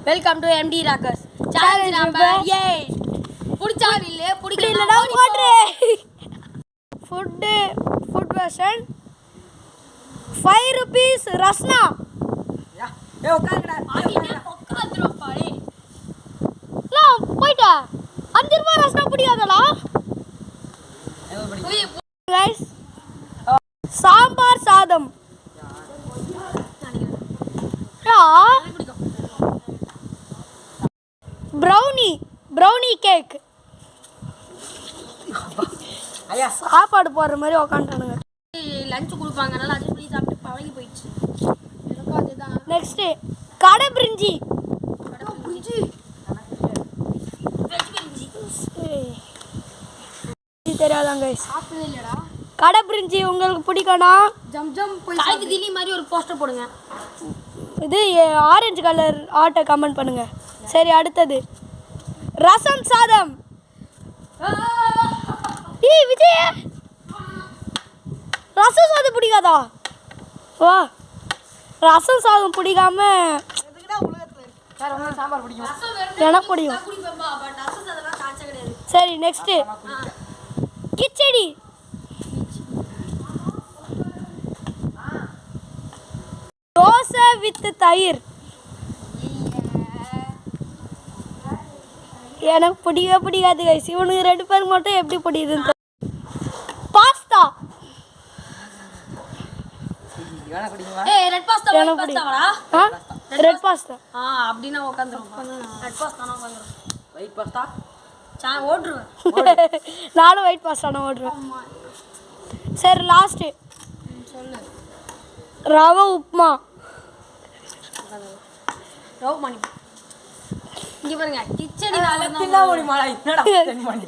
Welcome to MD rockers challenge number 8. புடிச்சா இல்ல புடிக்கலனா போட்ரு. Food version 5 rupees Rasna. ஏய் உட்காருடா. ஆடினே உட்கார்ந்துறப்பா டேய். லா போய்டா. 5 ரூபாய் ரஸ்னா பிடிக்காதடா. गाइस சாம்பார் சாதம். Brownie cake. ஐயா சாப்பாடு போடுற மாதிரி உட்காந்துட்டானுங்க. லஞ்ச் கொடுப்பாங்க அதனால அது பண்ணி சாப்பிட்டு பழகி போயிடுச்சு. எனக்கும் அதுதான். நெக்ஸ்ட் கடை பிரிஞ்சி. புரிஞ்சு வெஜ் பிரிஞ்சி தெரியாதாங்க गाइस. சாப்பிட்டதே இல்லடா. கடை பிரிஞ்சி உங்களுக்கு பிடிக்கும்னா ஜம் ஜம் போய் காய்க்கு திலி மாதிரி ஒரு போஸ்டர் போடுங்க. இது ஆரஞ்சு கலர் ஆட்டை கமெண்ட் பண்ணுங்க. சரி அடுத்தது ரசம் சாதம். ஏய் விஜய் ரசம் சாதம் பிடிக்காதா? வா ரசம் சாதம் பிடிக்காம எதுக்குடா உலகத்துல இருக்கு? வேற உங்களுக்கு சாம்பார் பிடிக்குமா? எனக்கு பிடிக்கும். குடிப்பேன்பா பட் ரசம் அதெல்லாம் சான்ஸ் கிடையாது. சரி நெக்ஸ்ட் கிச்சடி. தோசை வித் தயிர். எனக்கு பிடிக்காது கைஸ். இவனுக்கு 2 பேருக்கு மட்டும் எப்படி பிடிக்குதுன்னு பாஸ்தா. இவனா பிடிக்குமா? ஏய் ரெட் பாஸ்தா எனக்கு ஒயிட் பாஸ்தாடா. Red pasta. அப்படினா உட்கார்ந்துறோம். ரெட் பாஸ்தானா உட்கார்ந்துறோம். White pasta. ஓடுறேன். நானும் ஒயிட் பாஸ்தான ஓடுறேன். சரி லாஸ்ட் சொல்லு. ரவை உப்புமா. ரவ் மணி. இங்க பாருங்க கிச்சடி தின்னா ஓடி மாடா என்னடா தென் பண்ணி.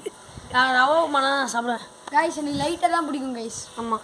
ரவ உப்புமா நான் சாப்பிடுவேன். गाइस எனக்கு லைட்டா தான் பிடிக்கும் गाइस. ஆமா